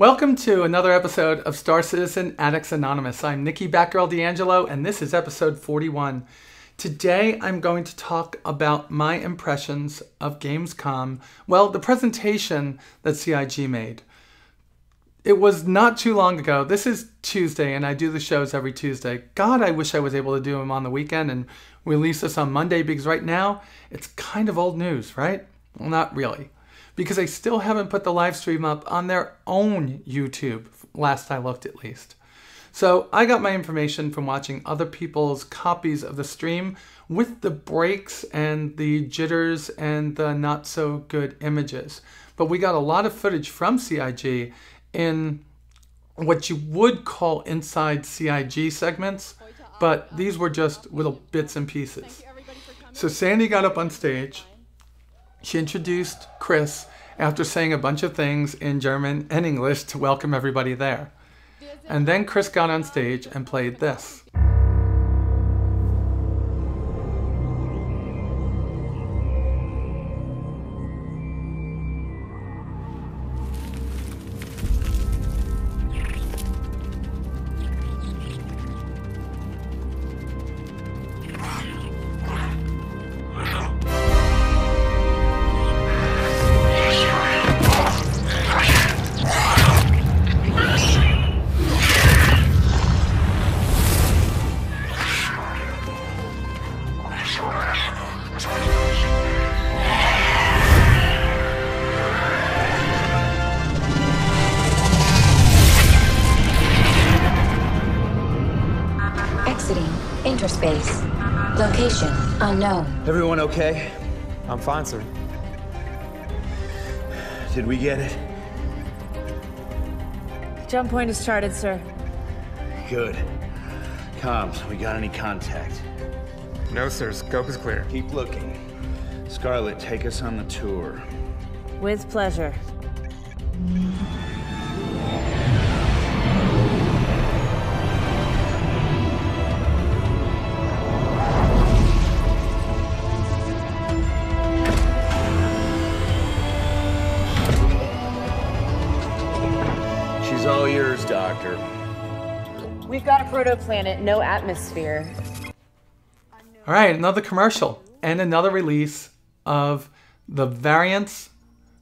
Welcome to another episode of Star Citizen Addicts Anonymous. I'm Nikki Batgirl D'Angelo, and this is episode 41. Today I'm going to talk about my impressions of GamesCom, well, the presentation that CIG made. It was not too long ago. This is Tuesday, and I do the shows every Tuesday. God, I wish I was able to do them on the weekend and release this on Monday, because right now it's kind of old news, right? Well, not really, because they still haven't put the live stream up on their own YouTube, last I looked at least. So I got my information from watching other people's copies of the stream with the breaks and the jitters and the not so good images. But we got a lot of footage from CIG in what you would call inside CIG segments, but these were just little bits and pieces. So Sandy got up on stage. She introduced Chris after saying a bunch of things in German and English to welcome everybody there. And then Chris got on stage and played this. Space. Location unknown. Everyone okay? I'm fine, sir. Did we get it? Jump point is charted, sir. Good. Comms, we got any contact? No, sir. Scope is clear. Keep looking. Scarlet, take us on the tour. With pleasure. All yours, Doctor. We've got a protoplanet, no atmosphere. All right, another commercial and another release of the variants,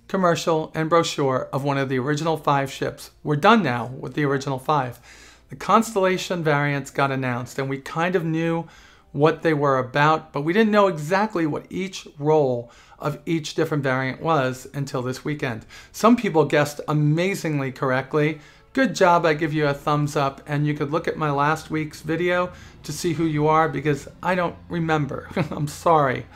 commercial, and brochure of one of the original 5 ships. We're done now with the original 5. The Constellation variants got announced, and we kind of knew what they were about, but we didn't know exactly what each role of each different variant was until this weekend. Some people guessed amazingly correctly. Good job, I give you a thumbs up, and you could look at my last week's video to see who you are, because I don't remember. I'm sorry.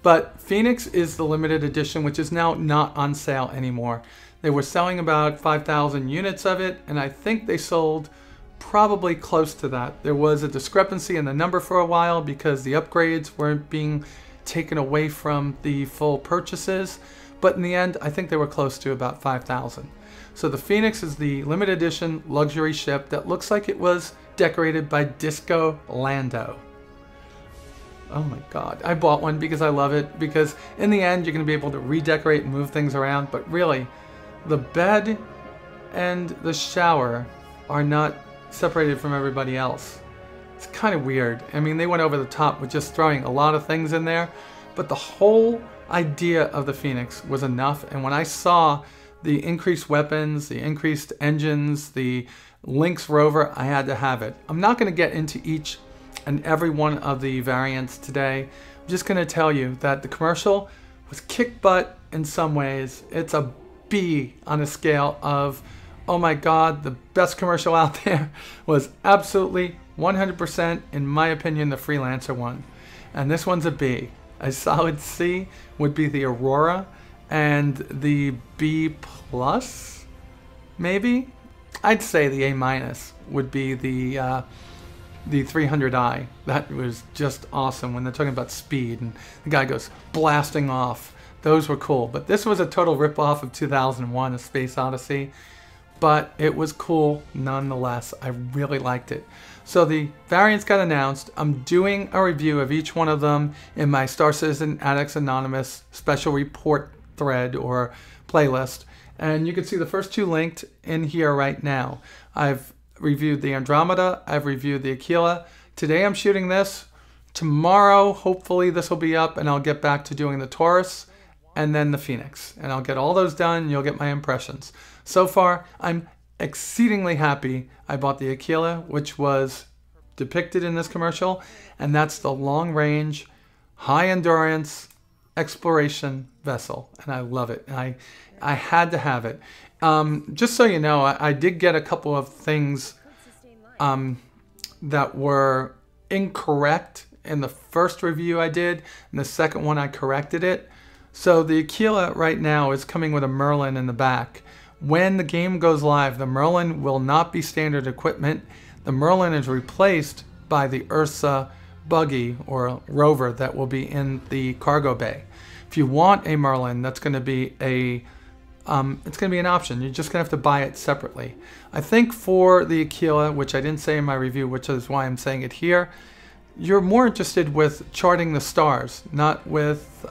But Phoenix is the limited edition, which is now not on sale anymore. They were selling about 5,000 units of it, and I think they sold probably close to that. There was a discrepancy in the number for a while because the upgrades weren't being taken away from the full purchases, but in the end I think they were close to about 5,000. So the Phoenix is the limited edition luxury ship that looks like it was decorated by Disco Lando. Oh my god, I bought one because I love it, because in the end you're going to be able to redecorate and move things around, but really the bed and the shower are not separated from everybody else. It's kind of weird. I mean, they went over the top with just throwing a lot of things in there, but the whole idea of the Phoenix was enough. And when I saw the increased weapons, the increased engines, the Lynx rover, I had to have it. I'm not going to get into each and every one of the variants today. I'm just going to tell you that the commercial was kick butt in some ways. It's a B on a scale of, oh my god, the best commercial out there was absolutely 100%, in my opinion, the Freelancer one. And this one's a B. A solid C would be the Aurora, and the B plus, maybe? I'd say the A minus would be the 300i. That was just awesome when they're talking about speed and the guy goes blasting off. Those were cool. But this was a total ripoff of 2001, A Space Odyssey. But it was cool nonetheless. I really liked it. So the variants got announced. I'm doing a review of each one of them in my Star Citizen Addicts Anonymous special report thread or playlist. And you can see the first two linked in here right now. I've reviewed the Andromeda. I've reviewed the Aquila. Today I'm shooting this. Tomorrow, hopefully this will be up and I'll get back to doing the Taurus and then the Phoenix. And I'll get all those done and you'll get my impressions. So far, I'm exceedingly happy I bought the Aquila, which was depicted in this commercial. And that's the long-range, high-endurance exploration vessel. And I love it. And I had to have it. Just so you know, I did get a couple of things that were incorrect in the first review I did, and the second one I corrected it. So the Aquila right now is coming with a Merlin in the back. When the game goes live, the Merlin will not be standard equipment. The Merlin is replaced by the Ursa buggy or rover that will be in the cargo bay. If you want a Merlin, that's going to be it's going to be an option. You're just going to have to buy it separately. I think for the Aquila, which I didn't say in my review, which is why I'm saying it here, you're more interested with charting the stars, not with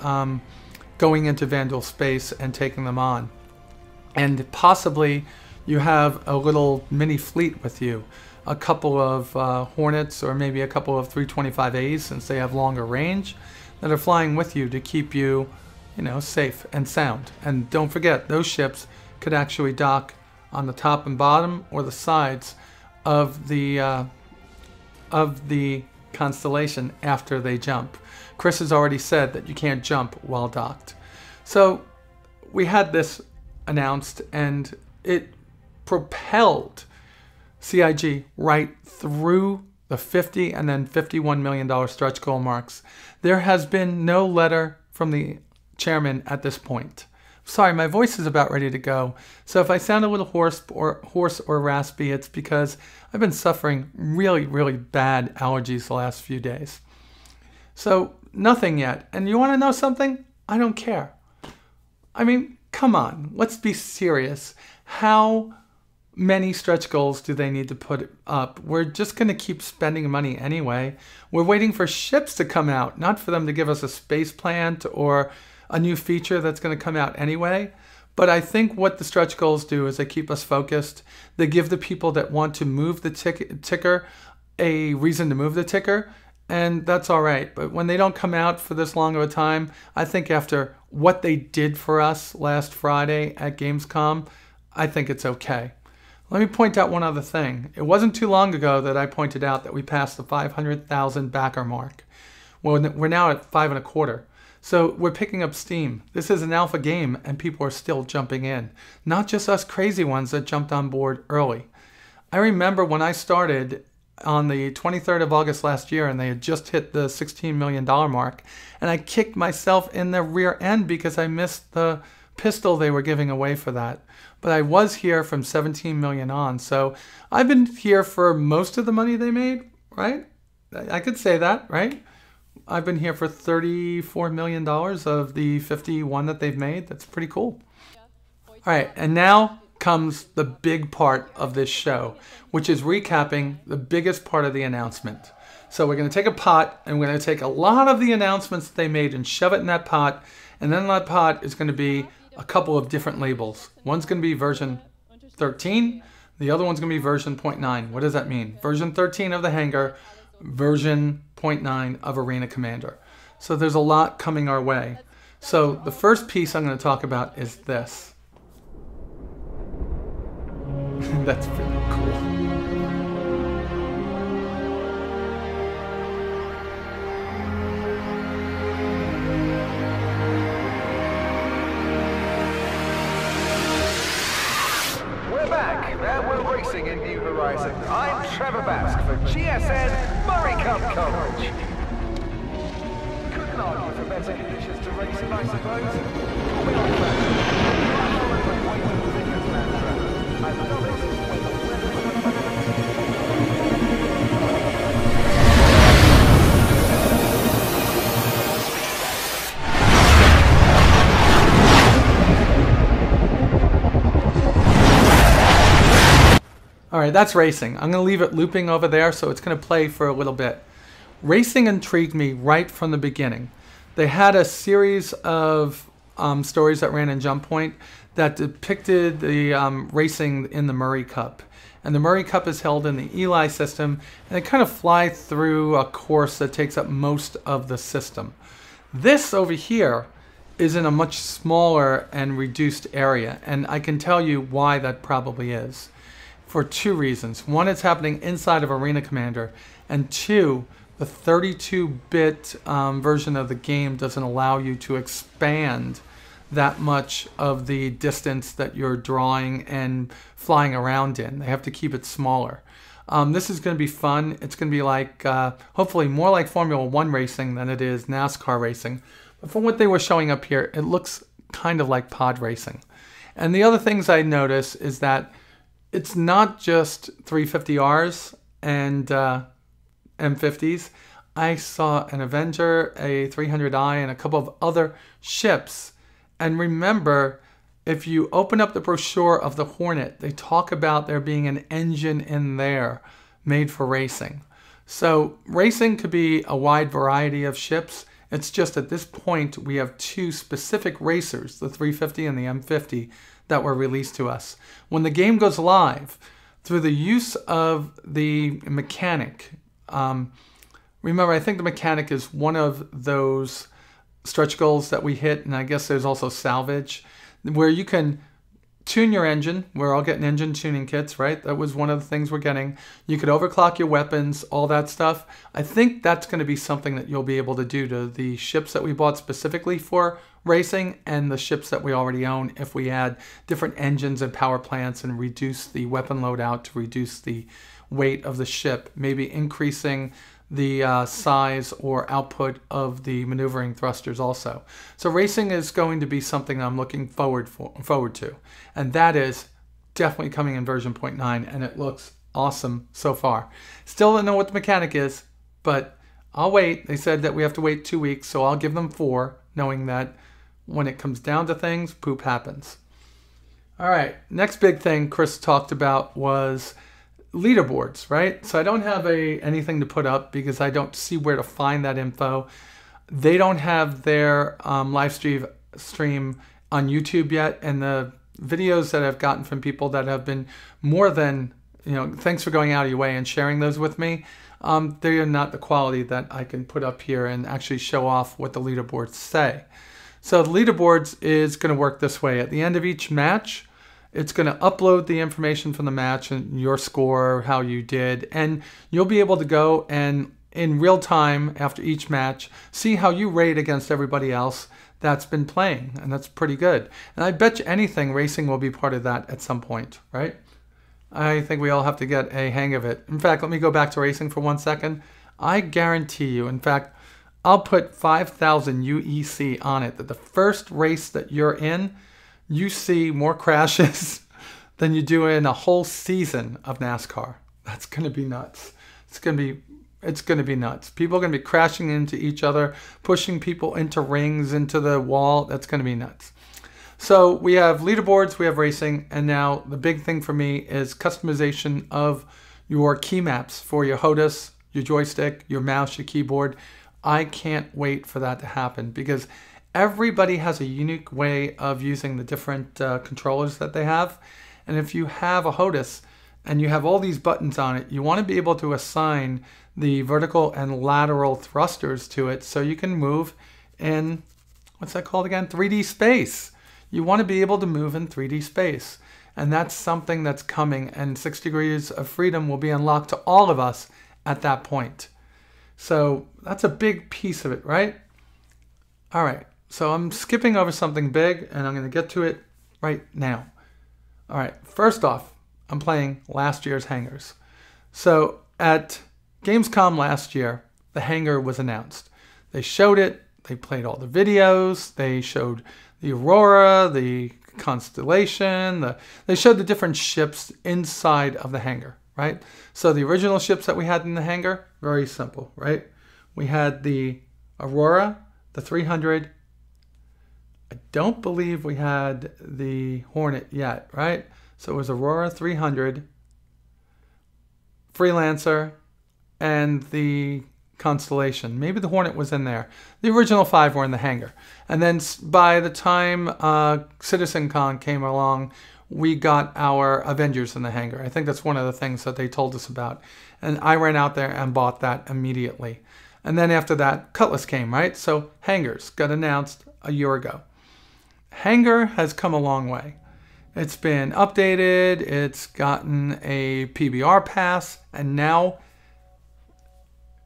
going into Vandal space and taking them on. And possibly you have a little mini fleet with you, a couple of Hornets or maybe a couple of 325As since they have longer range that are flying with you to keep you, safe and sound. And don't forget, those ships could actually dock on the top and bottom or the sides of the constellation after they jump. Chris has already said that you can't jump while docked. So we had this announced and it propelled CIG right through the $50 and then $51 million stretch goal marks. There has been no letter from the chairman at this point. Sorry, my voice is about ready to go. So if I sound a little hoarse or raspy, it's because I've been suffering really, really bad allergies the last few days. So nothing yet. And you want to know something? I don't care. I mean, come on, let's be serious. How many stretch goals do they need to put up? We're just going to keep spending money anyway. We're waiting for ships to come out, not for them to give us a space plant or a new feature that's going to come out anyway. But I think what the stretch goals do is they keep us focused. They give the people that want to move the ticker a reason to move the ticker, and that's all right. But when they don't come out for this long of a time, I think after what they did for us last Friday at GamesCom, I think it's okay. Let me point out one other thing. It wasn't too long ago that I pointed out that we passed the 500,000 backer mark. Well, we're now at 5.25. So we're picking up steam. This is an alpha game and people are still jumping in. Not just us crazy ones that jumped on board early. I remember when I started on the 23rd of August last year and they had just hit the $16 million mark, and I kicked myself in the rear end because I missed the pistol they were giving away for that. But I was here from 17 million on, so I've been here for most of the money they made, right? I could say that, right? I've been here for $34 million of the 51 that they've made. That's pretty cool. All right, and now comes the big part of this show, which is recapping the biggest part of the announcement. So we're going to take a pot, and we're going to take a lot of the announcements that they made and shove it in that pot, and then that pot is going to be a couple of different labels. One's going to be version 13, the other one's going to be version 0.9. What does that mean? Version 13 of the Hangar, version 0.9 of Arena Commander. So there's a lot coming our way. So the first piece I'm going to talk about is this. That's pretty cool. We're back, and we're racing in New Horizon. I'm Trevor Bask for GSN Murray Cup coverage. Couldn't argue for better conditions to race in, I suppose. All right, that's racing. I'm going to leave it looping over there, so it's going to play for a little bit. Racing intrigued me right from the beginning. They had a series of stories that ran in Jump Point that depicted the racing in the Murray Cup. And the Murray Cup is held in the Eli system, and they kind of fly through a course that takes up most of the system. This over here is in a much smaller and reduced area, and I can tell you why that probably is. For two reasons. One, it's happening inside of Arena Commander, and two, the 32-bit version of the game doesn't allow you to expand that much of the distance that you're drawing and flying around in. They have to keep it smaller. This is going to be fun. It's going to be like, hopefully more like Formula One racing than it is NASCAR racing. But from what they were showing up here, it looks kind of like pod racing. And the other things I notice is that it's not just 350Rs and M50s. I saw an Avenger, a 300i, and a couple of other ships. And remember, if you open up the brochure of the Hornet, they talk about there being an engine in there made for racing. So racing could be a wide variety of ships. It's just at this point we have two specific racers, the 350 and the M50, that were released to us. When the game goes live, through the use of the mechanic, remember, I think the mechanic is one of those stretch goals that we hit, and I guess there's also salvage, where you can tune your engine. We're all getting engine tuning kits, right? That was one of the things we're getting. You could overclock your weapons, all that stuff. I think that's going to be something that you'll be able to do to the ships that we bought specifically for racing and the ships that we already own if we add different engines and power plants and reduce the weapon loadout to reduce the weight of the ship, maybe increasing the size or output of the maneuvering thrusters also. So racing is going to be something I'm looking forward to. And that is definitely coming in version 0.9, and it looks awesome so far. Still don't know what the mechanic is, but I'll wait. They said that we have to wait 2 weeks, so I'll give them 4, knowing that when it comes down to things, poop happens. All right, next big thing Chris talked about was leaderboards, right? So I don't have anything to put up because I don't see where to find that info. They don't have their live stream on YouTube yet, and the videos that I've gotten from people that have been more than, thanks for going out of your way and sharing those with me, they are not the quality that I can put up here and actually show off what the leaderboards say. So the leaderboards is going to work this way. At the end of each match, it's going to upload the information from the match and your score, how you did, and you'll be able to go and in real time after each match, see how you rate against everybody else that's been playing, and that's pretty good. And I bet you anything racing will be part of that at some point, right? I think we all have to get a hang of it. In fact, let me go back to racing for 1 second. I guarantee you, in fact, I'll put 5,000 UEC on it, that the first race that you're in, you see more crashes than you do in a whole season of NASCAR. That's going to be nuts. It's going to be nuts. People are going to be crashing into each other, pushing people into rings, into the wall. That's going to be nuts. So we have leaderboards, we have racing, and now the big thing for me is customization of your key maps for your HOTAS, your joystick, your mouse, your keyboard. I can't wait for that to happen because everybody has a unique way of using the different controllers that they have. And if you have a HOTAS and you have all these buttons on it, you want to be able to assign the vertical and lateral thrusters to it so you can move in, what's that called again? 3D space. You want to be able to move in 3D space. And that's something that's coming, and 6 degrees of freedom will be unlocked to all of us at that point. So that's a big piece of it, right? All right. So I'm skipping over something big, and I'm going to get to it right now. All right, first off, I'm playing last year's Hangars. So at GamesCom last year, the Hangar was announced. They showed it. They played all the videos. They showed the Aurora, the Constellation. They showed the different ships inside of the Hangar, right? So the original ships that we had in the Hangar, very simple, right? We had the Aurora, the 300. I don't believe we had the Hornet yet, right? So it was Aurora 300, Freelancer, and the Constellation. Maybe the Hornet was in there. The original 5 were in the hangar. And then by the time CitizenCon came along, we got our Avengers in the hangar. I think that's one of the things that they told us about. And I ran out there and bought that immediately. And then after that, Cutlass came, right? So hangars got announced a year ago. Hangar has come a long way. It's been updated, it's gotten a PBR pass, and now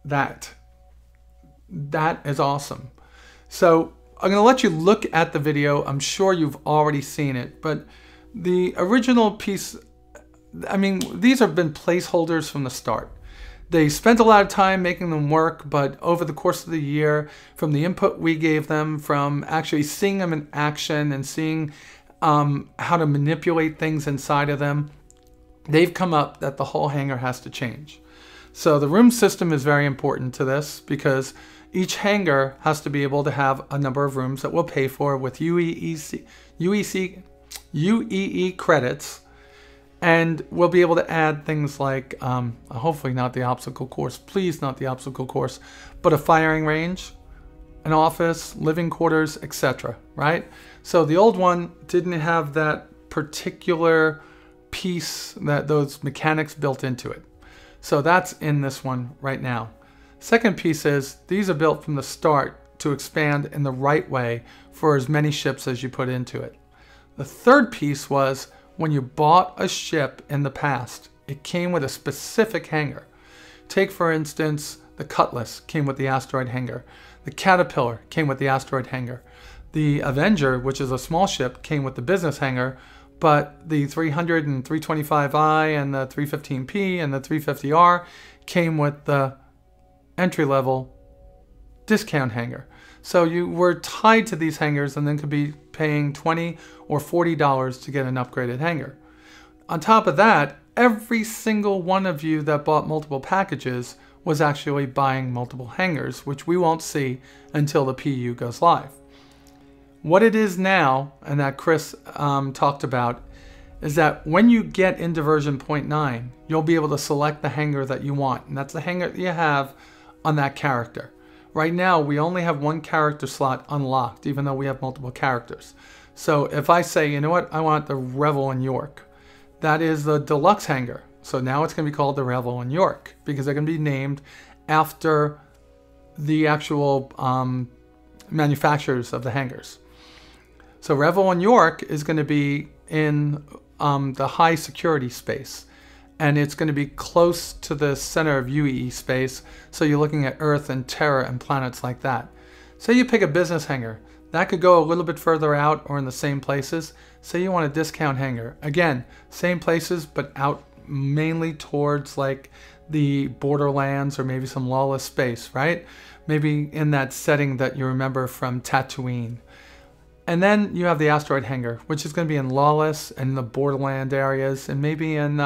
that is awesome. So I'm going to let you look at the video. I'm sure you've already seen it, but the original piece, I mean, these have been placeholders from the start. They spent a lot of time making them work, but over the course of the year, from the input we gave them, from actually seeing them in action and seeing how to manipulate things inside of them, they've come up that the whole hangar has to change. So the room system is very important to this because each hangar has to be able to have a number of rooms that we'll pay for with UEE credits, and we'll be able to add things like, hopefully not the obstacle course, please not the obstacle course, but a firing range, an office, living quarters, etc. Right? So the old one didn't have that particular piece, those mechanics built into it. So that's in this one right now. Second piece is these are built from the start to expand in the right way for as many ships as you put into it. The third piece was when you bought a ship in the past, it came with a specific hangar. Take for instance, the Cutlass came with the asteroid hangar. The Caterpillar came with the asteroid hangar. The Avenger, which is a small ship, came with the business hangar, but the 300 and 325i and the 315p and the 350R came with the entry-level discount hangar. So you were tied to these hangars and then could be paying $20 or $40 to get an upgraded hangar. On top of that, every single one of you that bought multiple packages was actually buying multiple hangars, which we won't see until the PU goes live. What it is now, and that Chris talked about, is that when you get into version 0.9, you'll be able to select the hangar that you want, and that's the hangar that you have on that character. Right now, we only have one character slot unlocked, even though we have multiple characters. So if I say, you know what, I want the Revel in York, that is the deluxe hangar. So now it's going to be called the Revel in York, because they're going to be named after the actual manufacturers of the hangars. So Revel in York is going to be in the high security space, and it's going to be close to the center of UEE space, so you're looking at Earth and Terra and planets like that. Say you pick a business hangar, that could go a little bit further out or in the same places. Say you want a discount hangar, again, same places but out mainly towards like the borderlands or maybe some lawless space, right? Maybe in that setting that you remember from Tatooine. And then you have the asteroid hangar, which is going to be in lawless and the borderland areas and maybe in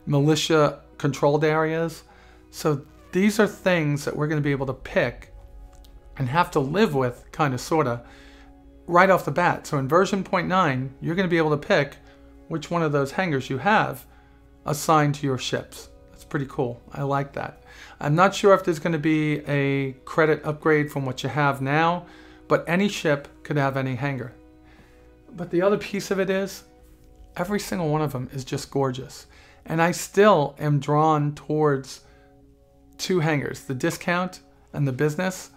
militia controlled areas. So these are things that we're going to be able to pick and have to live with, kind of, sort of, right off the bat. So in version 0.9, you're going to be able to pick which one of those hangars you have assigned to your ships. That's pretty cool. I like that. I'm not sure if there's going to be a credit upgrade from what you have now, but any ship could have any hangar. But the other piece of it is, every single one of them is just gorgeous. And I still am drawn towards two hangars, the discount and the business.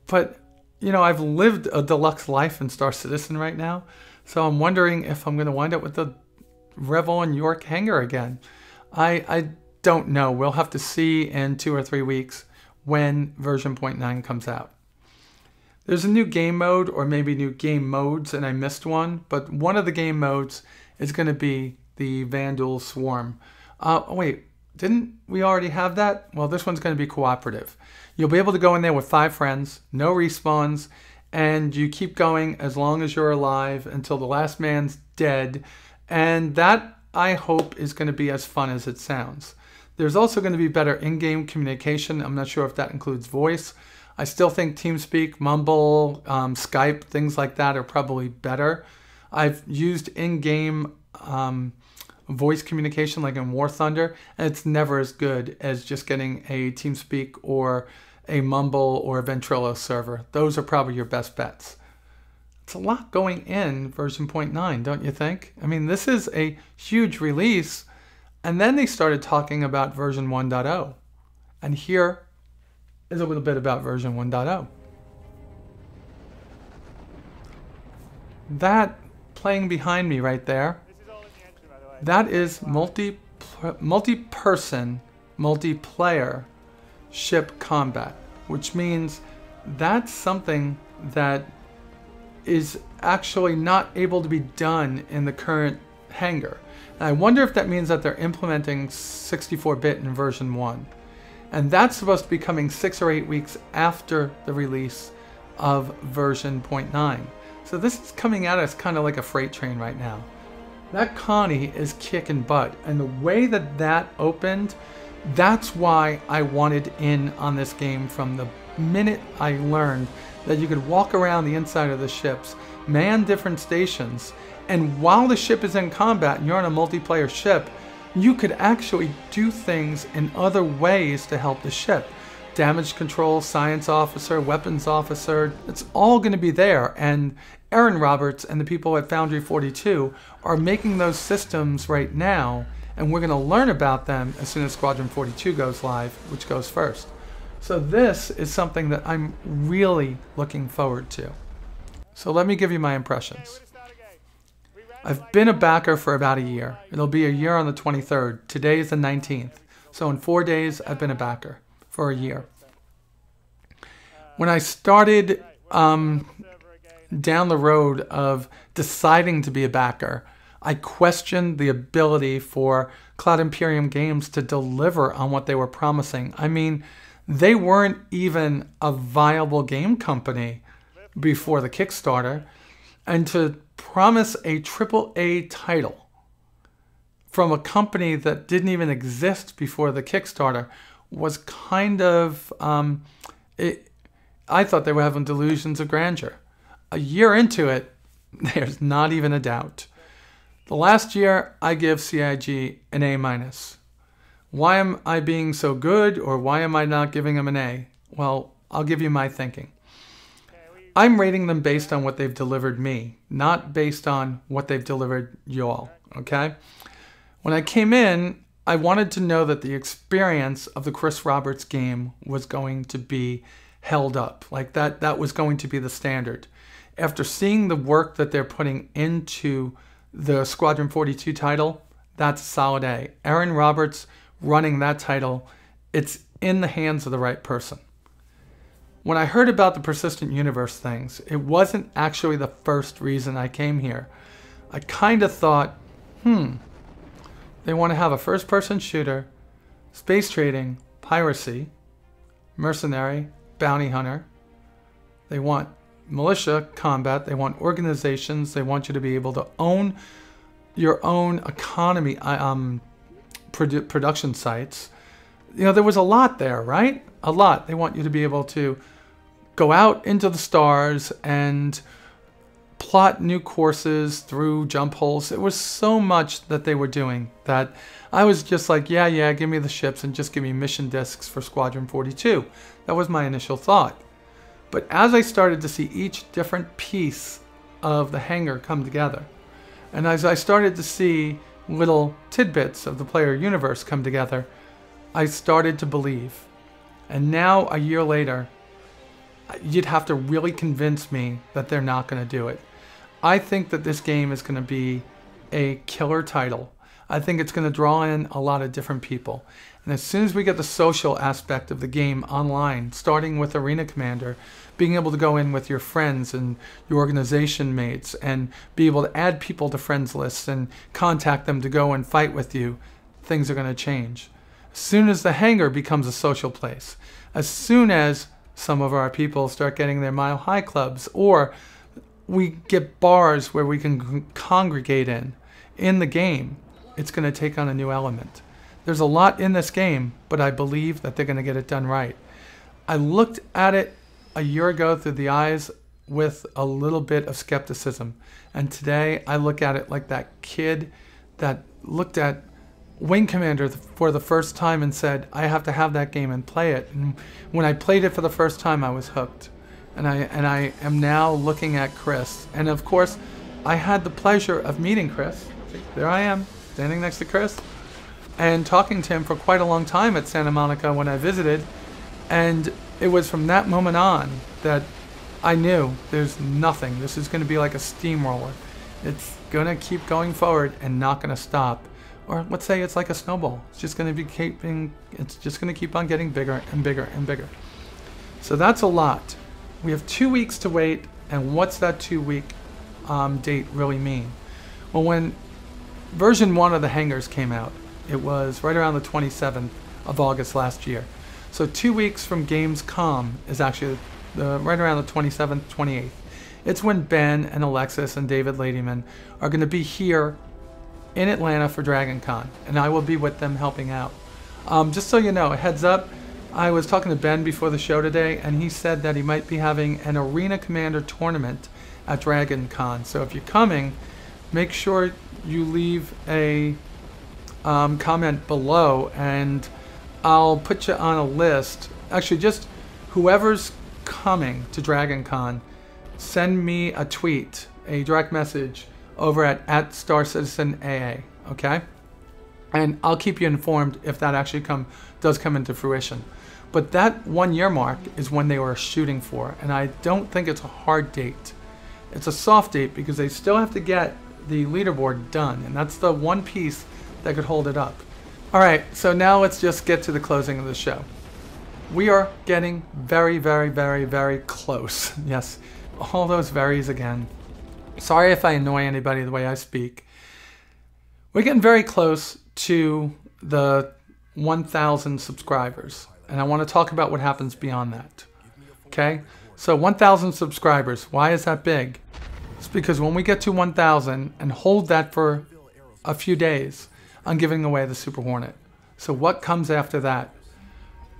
But, you know, I've lived a deluxe life in Star Citizen right now, so I'm wondering if I'm going to wind up with the Revel in York hangar again. I don't know. We'll have to see in 2 or 3 weeks when version 0.9 comes out. There's a new game mode, or maybe new game modes, and I missed one, but one of the game modes is going to be the Vandal Swarm. Wait, didn't we already have that? Well, this one's going to be cooperative. You'll be able to go in there with 5 friends, no respawns, and you keep going as long as you're alive until the last man's dead, and that, I hope, is going to be as fun as it sounds. There's also going to be better in-game communication. I'm not sure if that includes voice. I still think TeamSpeak, Mumble, Skype, things like that are probably better. I've used in-game voice communication like in War Thunder, and it's never as good as just getting a TeamSpeak or a Mumble or a Ventrilo server. Those are probably your best bets. It's a lot going in version 0.9, don't you think? I mean, this is a huge release. And then they started talking about version 1.0. And here is a little bit about version 1.0. That playing behind me right there, that is multi-person, multiplayer ship combat, which means that's something that is actually not able to be done in the current Hangar. And I wonder if that means that they're implementing 64-bit in version 1. And that's supposed to be coming 6 or 8 weeks after the release of version 0.9. So this is coming at us kind of like a freight train right now. That Connie is kicking butt. And the way that that opened, that's why I wanted in on this game from the minute I learned that you could walk around the inside of the ships, man different stations, and while the ship is in combat and you're on a multiplayer ship, you could actually do things in other ways to help the ship. Damage control, science officer, weapons officer, it's all going to be there. And Aaron Roberts and the people at Foundry 42 are making those systems right now, and we're going to learn about them as soon as Squadron 42 goes live, which goes first. So this is something that I'm really looking forward to. So let me give you my impressions. I've been a backer for about a year. It'll be a year on the 23rd. Today is the 19th. So in 4 days, I've been a backer for a year. When I started down the road of deciding to be a backer, I questioned the ability for Cloud Imperium Games to deliver on what they were promising. I mean, they weren't even a viable game company before the Kickstarter. And to promise a AAA title from a company that didn't even exist before the Kickstarter was kind of, I thought they were having delusions of grandeur. A year into it, there's not even a doubt. The last year, I give CIG an A-. Why am I being so good, or why am I not giving them an A? Well, I'll give you my thinking. I'm rating them based on what they've delivered me, not based on what they've delivered y'all, okay? When I came in, I wanted to know that the experience of the Chris Roberts game was going to be held up, like that was going to be the standard. After seeing the work that they're putting into the Squadron 42 title, that's a solid A. Aaron Roberts running that title, it's in the hands of the right person. When I heard about the persistent universe things, it wasn't actually the first reason I came here. I kind of thought, they want to have a first-person shooter, space trading, piracy, mercenary, bounty hunter. They want militia combat. They want organizations. They want you to be able to own your own economy, production sites. You know, there was a lot there, right? A lot. They want you to be able to go out into the stars and plot new courses through jump holes. It was so much that they were doing that I was just like, yeah, give me the ships and just give me mission discs for Squadron 42. That was my initial thought. But as I started to see each different piece of the Hangar come together, and as I started to see little tidbits of the player universe come together, I started to believe. And now, a year later, you'd have to really convince me that they're not going to do it. I think that this game is going to be a killer title. I think it's going to draw in a lot of different people. And as soon as we get the social aspect of the game online, starting with Arena Commander, being able to go in with your friends and your organization mates and be able to add people to friends lists and contact them to go and fight with you, things are going to change. As soon as the Hangar becomes a social place, as soon as some of our people start getting their Mile High clubs, or we get bars where we can congregate in the game, it's going to take on a new element. There's a lot in this game, but I believe that they're going to get it done right. I looked at it a year ago through the eyes with a little bit of skepticism. And today I look at it like that kid that looked at Wing Commander for the first time and said, I have to have that game and play it. And when I played it for the first time, I was hooked. And I am now looking at Chris. And of course, I had the pleasure of meeting Chris. There I am, standing next to Chris, and talking to him for quite a long time at Santa Monica when I visited. And it was from that moment on that I knew there's nothing. This is going to be like a steamroller. It's going to keep going forward and not going to stop. Or let's say it's like a snowball. It's just going to keep on getting bigger and bigger and bigger. So that's a lot. We have 2 weeks to wait, and what's that 2-week date really mean? Well, when version 1 of the Hangars came out, it was right around the 27th of August last year. So 2 weeks from GamesCom is actually right around the 27th, 28th. It's when Ben and Alexis and David Ladyman are going to be here in Atlanta for Dragon Con, and I will be with them helping out. Just so you know, a heads up, I was talking to Ben before the show today, and he said that he might be having an Arena Commander tournament at Dragon Con. So if you're coming, make sure you leave a comment below, and I'll put you on a list. Actually, just whoever's coming to Dragon Con, send me a tweet, a direct message over at Star Citizen AA, okay? And I'll keep you informed if that actually does come into fruition. But that 1 year mark is when they were shooting for, and I don't think it's a hard date. It's a soft date because they still have to get the leaderboard done, and that's the one piece that could hold it up. All right, so now let's just get to the closing of the show. We are getting very, very, very, very close. Yes, all those varies again. Sorry if I annoy anybody the way I speak. We're getting very close to the 1,000 subscribers, and I want to talk about what happens beyond that. Okay, so 1,000 subscribers. Why is that big? It's because when we get to 1,000 and hold that for a few days, I'm giving away the Super Hornet. So what comes after that?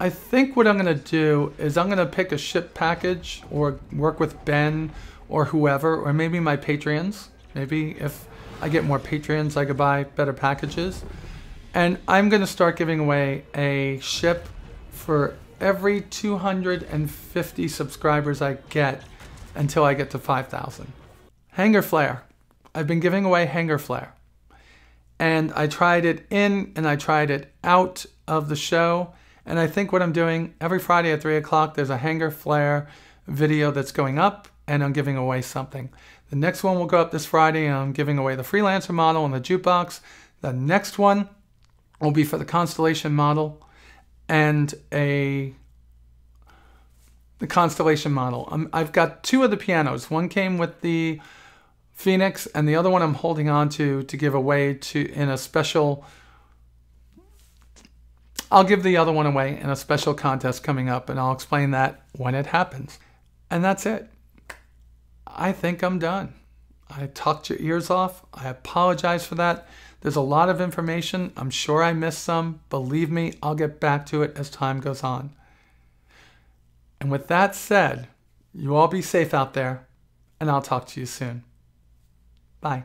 I think what I'm going to do is I'm going to pick a ship package or work with Ben or whoever, or maybe my Patreons. Maybe if I get more Patreons, I could buy better packages. And I'm going to start giving away a ship for every 250 subscribers I get until I get to 5,000. Hangar Flare. I've been giving away Hangar Flare. And I tried it in and I tried it out of the show. And I think what I'm doing, every Friday at 3 o'clock, there's a Hangar Flare video that's going up, and I'm giving away something. The next one will go up this Friday, and I'm giving away the Freelancer model and the jukebox. The next one will be for the Constellation model and the Constellation model. I've got 2 of the pianos. One came with the Phoenix, and the other one I'm holding on to give away in a special... I'll give the other one away in a special contest coming up, and I'll explain that when it happens. And that's it. I think I'm done. I talked your ears off. I apologize for that. There's a lot of information. I'm sure I missed some. Believe me, I'll get back to it as time goes on. And with that said, you all be safe out there, and I'll talk to you soon. Bye.